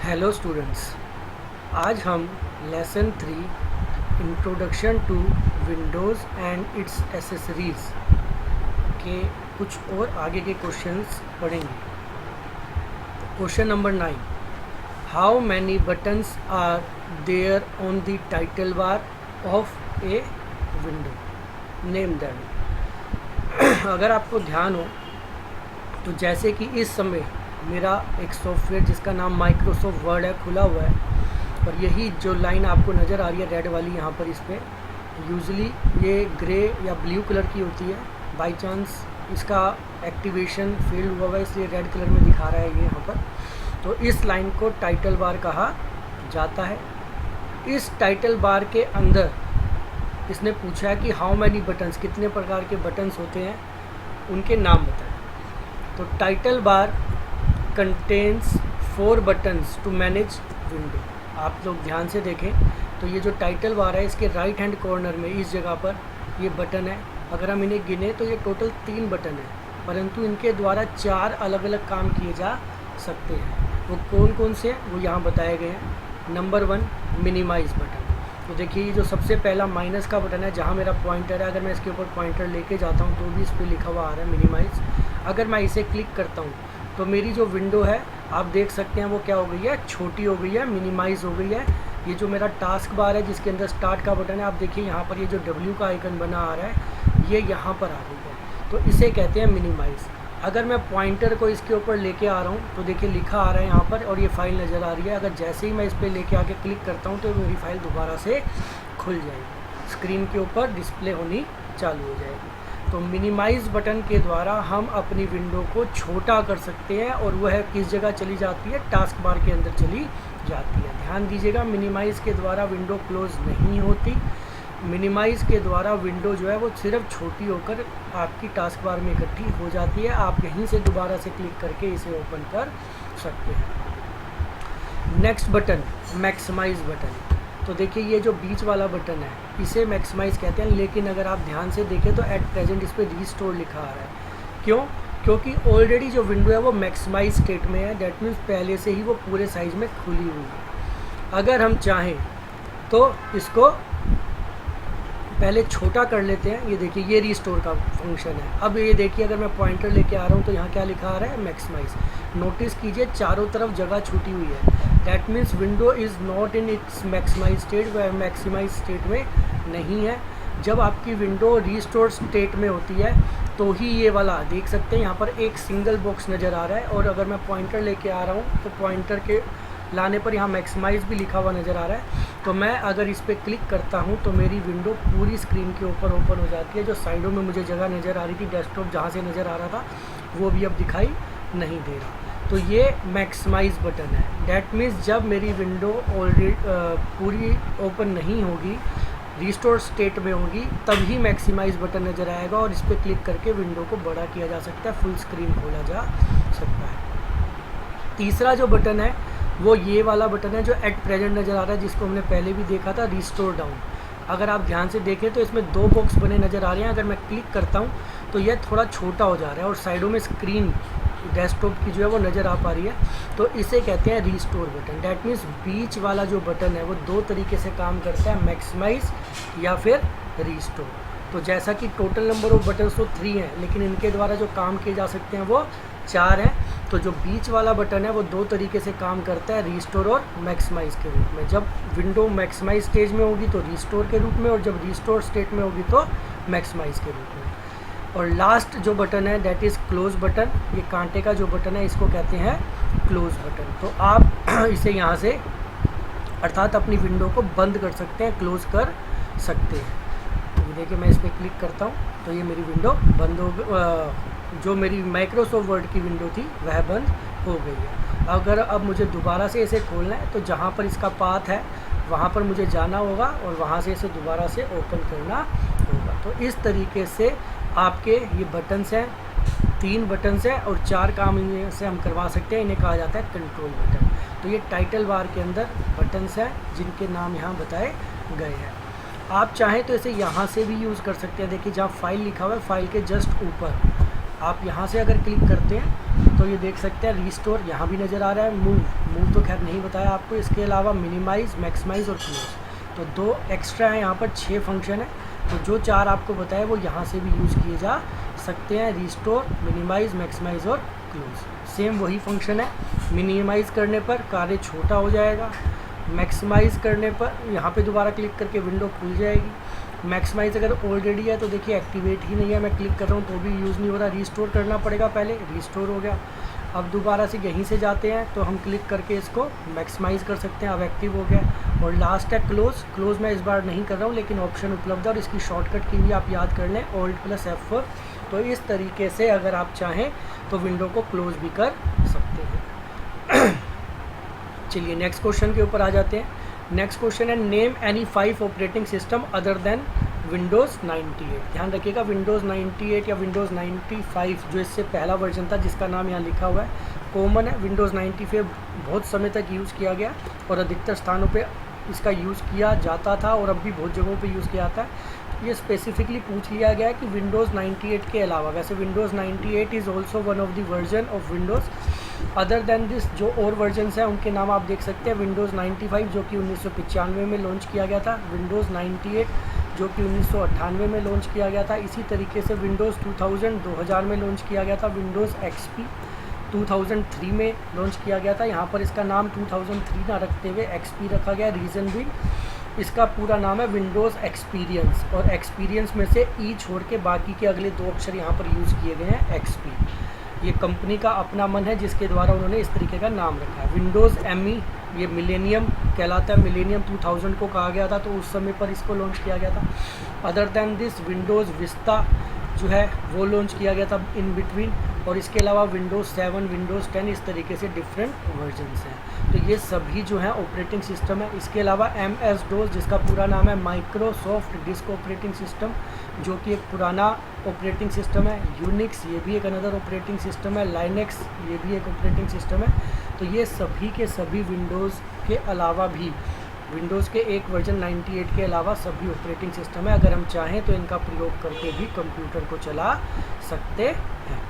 Hello students, आज हम lesson 3 introduction to Windows and its accessories के कुछ और आगे के क्वेश्चंस पढ़ेंगे। Question number 9, how many buttons are there on the title bar of a window, name them. अगर आपको ध्यान हो तो जैसे कि इस समय मेरा एक सॉफ्टवेयर जिसका नाम माइक्रोसॉफ्ट वर्ड है खुला हुआ है, और यही जो लाइन आपको नज़र आ रही है रेड वाली यहाँ पर, इस पर यूजली ये ग्रे या ब्लू कलर की होती है। बाय चांस इसका एक्टिवेशन फेल हुआ है इसलिए रेड कलर में दिखा रहा है ये यहाँ पर। तो इस लाइन को टाइटल बार कहा जाता है। इस टाइटल बार के अंदर इसने पूछा है कि हाउ मैनी बटन्स, कितने प्रकार के बटन्स होते हैं, उनके नाम बताएं। तो title bar contains 4 buttons to manage window. आप लोग ध्यान से देखें तो ये जो टाइटल बार है इसके राइट हैंड कॉर्नर में इस जगह पर ये बटन है। अगर हम इन्हें गिने तो ये टोटल 3 बटन है, परंतु इनके द्वारा 4 अलग अलग काम किए जा सकते हैं। वो कौन कौन से वो यहाँ बताए गए हैं। Number 1 minimise button. तो देखिए ये जो सबसे पहला माइनस का बटन है, जहाँ मेरा पॉइंटर है, अगर मैं इसके ऊपर पॉइंटर लेके जाता हूँ तो भी इस पर लिखा हुआ आ रहा है मिनिमाइज। अगर मैं इसे क्लिक करता हूँ तो मेरी जो विंडो है आप देख सकते हैं वो क्या हो गई है, छोटी हो गई है, मिनिमाइज़ हो गई है। ये जो मेरा टास्क बार है जिसके अंदर स्टार्ट का बटन है, आप देखिए यहाँ पर ये जो W का आइकन बना आ रहा है ये यहाँ पर आ गई है, तो इसे कहते हैं मिनिमाइज़। अगर मैं पॉइंटर को इसके ऊपर लेके आ रहा हूँ तो देखिए लिखा आ रहा है यहाँ पर और ये फाइल नज़र आ रही है। अगर जैसे ही मैं इस पर लेके आके क्लिक करता हूँ तो मेरी फाइल दोबारा से खुल जाएगी, स्क्रीन के ऊपर डिस्प्ले होनी चालू हो जाएगी। तो मिनिमाइज बटन के द्वारा हम अपनी विंडो को छोटा कर सकते हैं, और वह किस जगह चली जाती है, टास्क बार के अंदर चली जाती है। ध्यान दीजिएगा, मिनिमाइज़ के द्वारा विंडो क्लोज नहीं होती। मिनिमाइज़ के द्वारा विंडो जो है वो सिर्फ छोटी होकर आपकी टास्क बार में इकट्ठी हो जाती है। आप यहीं से दोबारा से क्लिक करके इसे ओपन कर सकते हैं। Next button maximise button. तो देखिए ये जो बीच वाला बटन है इसे मैक्सिमाइज़ कहते हैं, लेकिन अगर आप ध्यान से देखें तो एट प्रेजेंट इस पर रीस्टोर लिखा आ रहा है। क्यों? क्योंकि ऑलरेडी जो विंडो है वो मैक्सिमाइज स्टेट में है, डेट मीन्स पहले से ही वो पूरे साइज़ में खुली हुई है। अगर हम चाहें तो इसको पहले छोटा कर लेते हैं। ये देखिए ये रीस्टोर का फंक्शन है। अब ये देखिए अगर मैं पॉइंटर लेके आ रहा हूँ तो यहाँ क्या लिखा आ रहा है, मैक्सिमाइज। नोटिस कीजिए चारों तरफ जगह छूटी हुई है, that means window is not in its maximise state, वह मैक्सिमाइज स्टेट में नहीं है। जब आपकी विंडो रीस्टोर स्टेट में होती है तो ही ये वाला देख सकते हैं यहाँ पर एक सिंगल बॉक्स नज़र आ रहा है, और अगर मैं पॉइंटर लेके आ रहा हूँ तो पॉइंटर के लाने पर यहाँ मैक्सिमाइज़ भी लिखा हुआ नज़र आ रहा है। तो मैं अगर इस पर क्लिक करता हूँ तो मेरी विंडो पूरी स्क्रीन के ऊपर ओपन हो जाती है। जो साइडों में मुझे जगह नज़र आ रही थी, डेस्कटॉप जहाँ से नज़र आ रहा था, वो भी अब दिखाई नहीं दे रहा। तो ये मैक्सिमाइज़ बटन है। डैट मीन्स जब मेरी विंडो ऑलरेडी पूरी ओपन नहीं होगी, रिस्टोर स्टेट में होगी, तभी मैक्सिमाइज़ बटन नज़र आएगा और इस पर क्लिक करके विंडो को बड़ा किया जा सकता है, फुल स्क्रीन खोला जा सकता है। तीसरा जो बटन है वो ये वाला बटन है जो एट प्रेजेंट नज़र आ रहा है, जिसको हमने पहले भी देखा था, रिस्टोर डाउन। अगर आप ध्यान से देखें तो इसमें 2 बॉक्स बने नज़र आ रहे हैं। अगर मैं क्लिक करता हूँ तो यह थोड़ा छोटा हो जा रहा है और साइडों में स्क्रीन डेस्कटॉप की जो है वो नज़र आ पा रही है। तो इसे कहते हैं रिस्टोर बटन। डैट मीन्स बीच वाला जो बटन है वो 2 तरीके से काम करता है, मैक्सिमाइज या फिर रिस्टोर। तो जैसा कि टोटल नंबर ऑफ बटन्स तो 3 हैं, लेकिन इनके द्वारा जो काम किए जा सकते हैं वो 4 हैं। तो जो बीच वाला बटन है वो 2 तरीके से काम करता है, रिस्टोर और मैक्सिमाइज के रूप में। जब विंडो मैक्सिमाइज स्टेज में होगी तो रिस्टोर के रूप में, और जब रिस्टोर स्टेट में होगी तो मैक्सिमाइज के रूप में। और लास्ट जो बटन है दैट इज़ क्लोज बटन। ये कांटे का जो बटन है इसको कहते हैं क्लोज बटन। तो आप इसे यहाँ से अर्थात अपनी विंडो को बंद कर सकते हैं, क्लोज कर सकते हैं। तो देखिए मैं इस पर क्लिक करता हूँ तो ये मेरी विंडो बंद हो जो मेरी माइक्रोसॉफ्ट वर्ड की विंडो थी वह बंद हो गई है। अगर अब मुझे दोबारा से इसे खोलना है तो जहाँ पर इसका पाथ है वहाँ पर मुझे जाना होगा और वहाँ से इसे दोबारा से ओपन करना होगा। तो इस तरीके से आपके ये बटन्स हैं, 3 बटन्स हैं और 4 काम इनमें से हम करवा सकते हैं। इन्हें कहा जाता है कंट्रोल बटन। तो ये टाइटल बार के अंदर बटन्स हैं जिनके नाम यहाँ बताए गए हैं। आप चाहें तो इसे यहाँ से भी यूज़ कर सकते हैं। देखिए जहाँ फाइल लिखा हुआ है, फाइल के जस्ट ऊपर आप यहाँ से अगर क्लिक करते हैं तो ये देख सकते हैं रिस्टोर यहाँ भी नज़र आ रहा है, मूव तो खैर नहीं बताया आपको। इसके अलावा मिनिमाइज़, मैक्सिमाइज़ और क्लोज, तो 2 एक्स्ट्रा हैं यहाँ पर, 6 फंक्शन है। तो जो 4 आपको बताया वो यहाँ से भी यूज़ किए जा सकते हैं, रिस्टोर, मिनिमाइज़, मैक्सिमाइज़ और क्लोज। सेम वही फंक्शन है, मिनिमाइज़ करने पर कार्य छोटा हो जाएगा, मैक्सिमाइज़ करने पर यहाँ पे दोबारा क्लिक करके विंडो खुल जाएगी। मैक्सिमाइज़ अगर ऑलरेडी है तो देखिए एक्टिवेट ही नहीं है, मैं क्लिक कर रहा हूँ तो भी यूज़ नहीं हो रहा, रिस्टोर करना पड़ेगा पहले, रिस्टोर हो गया। अब दोबारा से यहीं से जाते हैं तो हम क्लिक करके इसको मैक्सिमाइज़ कर सकते हैं, अब एक्टिव हो गया। और लास्ट है क्लोज़ मैं इस बार नहीं कर रहा हूँ लेकिन ऑप्शन उपलब्ध है और इसकी शॉर्टकट की भी आप याद कर लें, Alt+F4। तो इस तरीके से अगर आप चाहें तो विंडो को क्लोज़ भी कर सकते हैं। चलिए नेक्स्ट क्वेश्चन के ऊपर आ जाते हैं। नेक्स्ट क्वेश्चन है name any 5 operating system other than Windows 98। ध्यान रखिएगा विंडोज़ 98 या विंडोज़ 95 जो इससे पहला वर्जन था जिसका नाम यहाँ लिखा हुआ है कॉमन है। विंडोज़ 95 बहुत समय तक यूज़ किया गया और अधिकतर स्थानों पे इसका यूज़ किया जाता था और अब भी बहुत जगहों पे यूज़ किया जाता है। ये स्पेसिफिकली पूछ लिया गया है कि विंडोज़ 98 के अलावा, वैसे Windows 98 is also one of the version of Windows, other than this जो और वर्जन्स हैं उनके नाम आप देख सकते हैं। विंडोज़ 95 जो कि 1995 में लॉन्च किया गया था, विंडोज़ 98 जो कि 1998 में लॉन्च किया गया था। इसी तरीके से विंडोज़ 2000 में लॉन्च किया गया था। विंडोज़ XP 2003 में लॉन्च किया गया था। यहाँ पर इसका नाम 2003 ना रखते हुए XP रखा गया, रीज़न भी इसका पूरा नाम है विंडोज़ एक्सपीरियंस और एक्सपीरियंस में से ई छोड़ के बाकी के अगले 2 अक्षर यहाँ पर यूज़ किए गए हैं XP। ये कंपनी का अपना मन है जिसके द्वारा उन्होंने इस तरीके का नाम रखा है। विंडोज़ ME ये मिलेनियम कहलाता है, मिलेनियम 2000 को कहा गया था तो उस समय पर इसको लॉन्च किया गया था। Other than this Windows vista जो है वो लॉन्च किया गया था इन बिटवीन, और इसके अलावा विंडोज़ 7, विंडोज़ 10 इस तरीके से डिफरेंट वर्जन्स हैं। तो ये सभी जो है ऑपरेटिंग सिस्टम है। इसके अलावा MS-DOS जिसका पूरा नाम है माइक्रोसॉफ्ट डिस्क ऑपरेटिंग सिस्टम जो कि एक पुराना ऑपरेटिंग सिस्टम है। यूनिक्स ये भी एक अनदर ऑपरेटिंग सिस्टम है। लाइनेक्स ये भी एक ऑपरेटिंग सिस्टम है। तो ये सभी के सभी विंडोज़ के अलावा भी, विंडोज़ के एक वर्जन 98 के अलावा सभी ऑपरेटिंग सिस्टम है। अगर हम चाहें तो इनका प्रयोग करके भी कंप्यूटर को चला सकते हैं।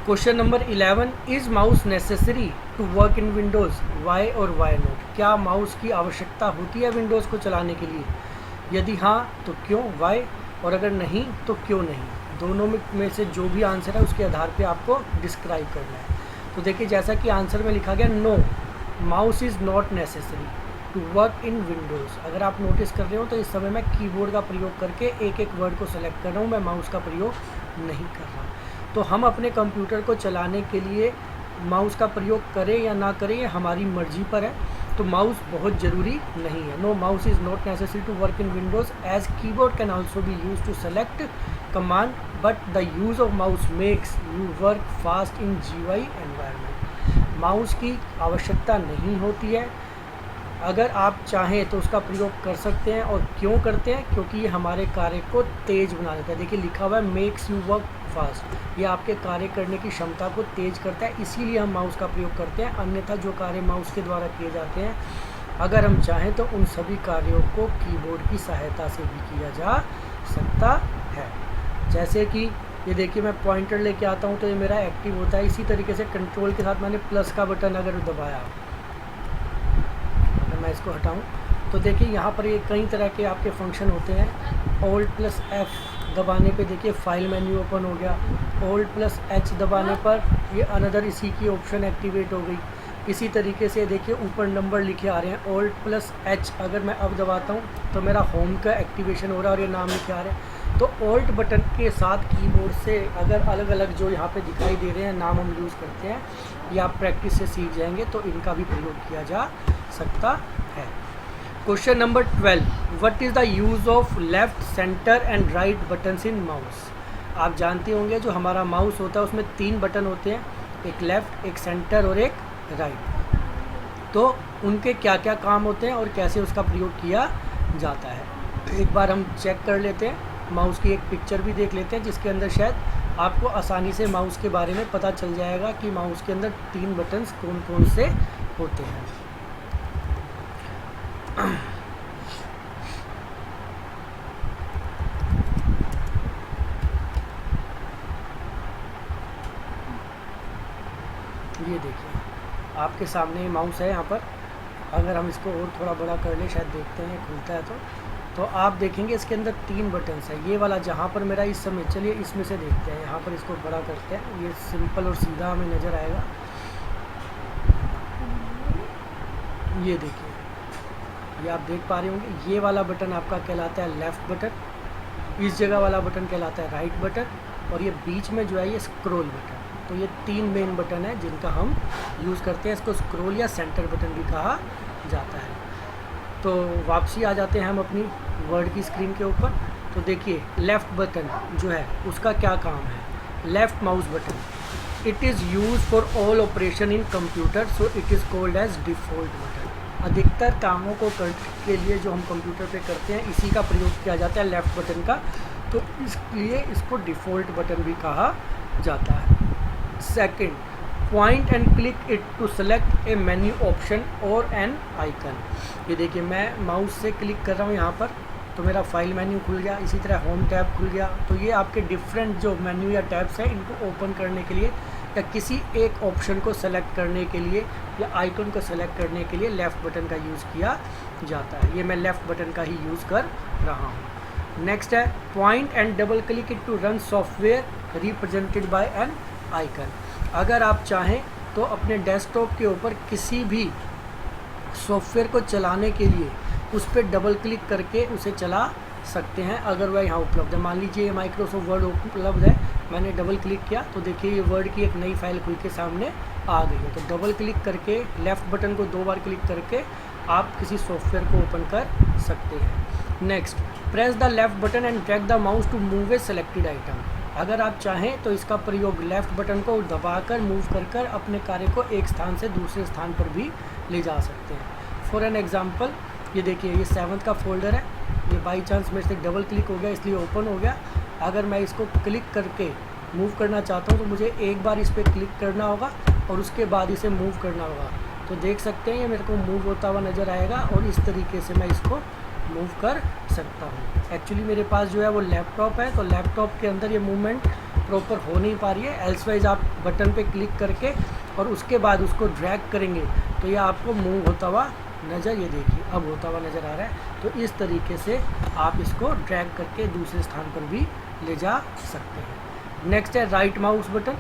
Question number 11, is mouse necessary to work in Windows, why और वाई नॉट। क्या माउस की आवश्यकता होती है विंडोज़ को चलाने के लिए? यदि हाँ तो क्यों, वाई, और अगर नहीं तो क्यों नहीं। दोनों में से जो भी आंसर है उसके आधार पे आपको डिस्क्राइब करना है। तो देखिए जैसा कि आंसर में लिखा गया, no mouse is not necessary to work in Windows. अगर आप नोटिस कर रहे हो तो इस समय मैं कीबोर्ड का प्रयोग करके एक एक वर्ड को सेलेक्ट कर रहा हूँ, मैं माउस का प्रयोग नहीं कर रहा। तो हम अपने कंप्यूटर को चलाने के लिए माउस का प्रयोग करें या ना करें ये हमारी मर्जी पर है। तो माउस बहुत ज़रूरी नहीं है। No mouse is not necessary to work in Windows as keyboard can also be use to select command, but the use of mouse makes you work fast in GUI environment. Mouse की आवश्यकता नहीं होती है, अगर आप चाहें तो उसका प्रयोग कर सकते हैं। और क्यों करते हैं? क्योंकि ये हमारे कार्य को तेज़ बना देता है। देखिए लिखा हुआ है मेक्स यू वर्क फास्ट, ये आपके कार्य करने की क्षमता को तेज़ करता है, इसीलिए हम माउस का प्रयोग करते हैं। अन्यथा जो कार्य माउस के द्वारा किए जाते हैं, अगर हम चाहें तो उन सभी कार्यों को कीबोर्ड की सहायता से भी किया जा सकता है। जैसे कि ये देखिए मैं पॉइंटर लेके आता हूँ तो ये मेरा एक्टिव होता है। इसी तरीके से कंट्रोल के साथ मैंने प्लस का बटन अगर दबाया, मैं इसको हटाऊं तो देखिए यहाँ पर ये कई तरह के आपके फंक्शन होते हैं। Alt+F दबाने पे देखिए फाइल मेन्यू ओपन हो गया। Alt+H दबाने पर ये अनदर इसी की ऑप्शन एक्टिवेट हो गई। इसी तरीके से देखिए ऊपर नंबर लिखे आ रहे हैं। Alt+H अगर मैं अब दबाता हूँ तो मेरा होम का एक्टिवेशन हो रहा है और ये नाम लिखे आ रहे हैं। तो Alt बटन के साथ कीबोर्ड से अगर अलग अलग जो यहाँ पे दिखाई दे रहे हैं नाम हम यूज़ करते हैं, या आप प्रैक्टिस से सीख जाएंगे तो इनका भी प्रयोग किया जा सकता है। Question number 12, what is the use of left, centre and right buttons in mouse. आप जानते होंगे जो हमारा माउस होता है उसमें 3 बटन होते हैं, एक लेफ़्ट, एक सेंटर और एक राइट। तो उनके क्या क्या काम होते हैं और कैसे उसका प्रयोग किया जाता है, एक बार हम चेक कर लेते हैं। माउस की एक पिक्चर भी देख लेते हैं जिसके अंदर शायद आपको आसानी से माउस के बारे में पता चल जाएगा कि माउस के अंदर 3 बटन्स कौन कौन से होते हैं। आपके सामने माउस है यहाँ पर। अगर हम इसको और थोड़ा बड़ा कर ले, शायद देखते हैं खुलता है तो आप देखेंगे इसके अंदर 3 बटन्स है। ये वाला जहाँ पर मेरा इस समय, चलिए इसमें से देखते हैं, यहाँ पर इसको बड़ा करते हैं, ये सिंपल और सीधा हमें नज़र आएगा। ये देखिए, ये आप देख पा रहे होंगे, ये वाला बटन आपका कहलाता है लेफ़्ट बटन, इस जगह वाला बटन कहलाता है राइट बटन, और ये बीच में जो है ये स्क्रॉल बटन। तो ये 3 मेन बटन है जिनका हम यूज़ करते हैं। इसको स्क्रॉल या सेंटर बटन भी कहा जाता है। तो वापसी आ जाते हैं हम अपनी वर्ड की स्क्रीन के ऊपर। तो देखिए, लेफ़्ट बटन जो है उसका क्या काम है। Left mouse button, it is use for all operation in computer, so it is called as default button. अधिकतर कामों को करने के लिए जो हम कंप्यूटर पे करते हैं, इसी का प्रयोग किया जाता है लेफ़्ट बटन का, तो इसलिए इसको डिफ़ॉल्ट बटन भी कहा जाता है। Second, point and click it to select a menu option और एन आइकन। ये देखिए, मैं माउस से क्लिक कर रहा हूँ यहाँ पर, तो मेरा फाइल मेन्यू खुल गया, इसी तरह होम टैब खुल गया। तो ये आपके डिफरेंट जो मेन्यू या टैब्स हैं, इनको ओपन करने के लिए या किसी एक ऑप्शन को सेलेक्ट करने के लिए या आइकन को सेलेक्ट करने के लिए लेफ़्ट बटन का यूज़ किया जाता है। ये मैं लेफ़्ट बटन का ही यूज़ कर रहा हूँ। नेक्स्ट है, point and double click it to run software represented by an icon. अगर आप चाहें तो अपने डेस्कटॉप के ऊपर किसी भी सॉफ्टवेयर को चलाने के लिए उस पर डबल क्लिक करके उसे चला सकते हैं, अगर वह यहाँ उपलब्ध है। मान लीजिए ये माइक्रोसॉफ्ट वर्ड उपलब्ध है, मैंने डबल क्लिक किया तो देखिए ये वर्ड की एक नई फाइल खुल के सामने आ गई है। तो डबल क्लिक करके लेफ़्ट बटन को 2 बार क्लिक करके आप किसी सॉफ्टवेयर को ओपन कर सकते हैं। Next, press the left button and drag the mouse to move a selected item. अगर आप चाहें तो इसका प्रयोग लेफ़्ट बटन को दबाकर मूव कर अपने कार्य को एक स्थान से दूसरे स्थान पर भी ले जा सकते हैं। फॉर एन एग्जांपल, ये देखिए, ये 7th का फोल्डर है, ये बाई चांस मेरे से डबल क्लिक हो गया इसलिए ओपन हो गया। अगर मैं इसको क्लिक करके मूव करना चाहता हूँ तो मुझे एक बार इस पर क्लिक करना होगा और उसके बाद इसे मूव करना होगा। तो देख सकते हैं ये मेरे को मूव होता हुआ नज़र आएगा और इस तरीके से मैं इसको मूव कर सकता हूँ। एक्चुअली मेरे पास जो है वो लैपटॉप है, तो लैपटॉप के अंदर ये मूवमेंट प्रॉपर हो नहीं पा रही है। एल्सवाइज आप बटन पे क्लिक करके और उसके बाद उसको ड्रैग करेंगे तो ये आपको मूव होता हुआ नज़र, ये देखिए अब होता हुआ नज़र आ रहा है। तो इस तरीके से आप इसको ड्रैग करके दूसरे स्थान पर भी ले जा सकते हैं। नेक्स्ट है right mouse button,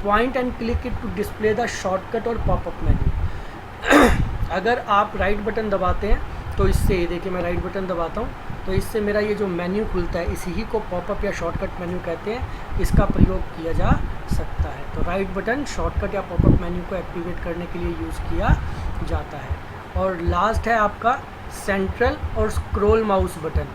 point and click it to display the shortcut और पॉपअप मेन्यू। अगर आप राइट बटन दबाते हैं तो इससे, ये देखिए मैं राइट बटन दबाता हूँ तो इससे मेरा ये जो मेन्यू खुलता है, इसी ही को पॉपअप या शॉर्टकट मेन्यू कहते हैं, इसका प्रयोग किया जा सकता है। तो राइट बटन शॉर्टकट या पॉपअप मेन्यू को एक्टिवेट करने के लिए यूज़ किया जाता है। और लास्ट है आपका सेंट्रल और scroll mouse button,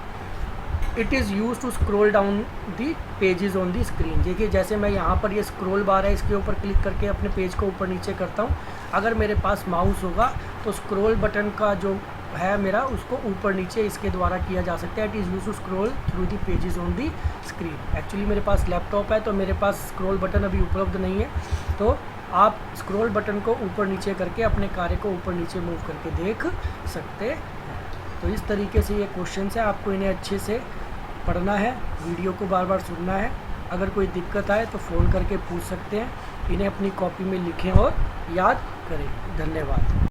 it is use to scroll down the pages on the screen. देखिए जैसे मैं यहाँ पर ये स्क्रॉल बार है, इसके ऊपर क्लिक करके अपने पेज को ऊपर नीचे करता हूँ। अगर मेरे पास माउस होगा तो स्क्रॉल बटन का जो है मेरा, उसको ऊपर नीचे इसके द्वारा किया जा सकता है। It is use to scroll through the pages on the screen. Actually मेरे पास लैपटॉप है तो मेरे पास स्क्रॉल बटन अभी उपलब्ध नहीं है, तो आप स्क्रॉल बटन को ऊपर नीचे करके अपने कार्य को ऊपर नीचे मूव करके देख सकते हैं। तो इस तरीके से ये क्वेश्चन है, आपको इन्हें अच्छे से पढ़ना है, वीडियो को बार बार सुनना है। अगर कोई दिक्कत आए तो फ़ोन करके पूछ सकते हैं। इन्हें अपनी कॉपी में लिखें और याद करें। धन्यवाद।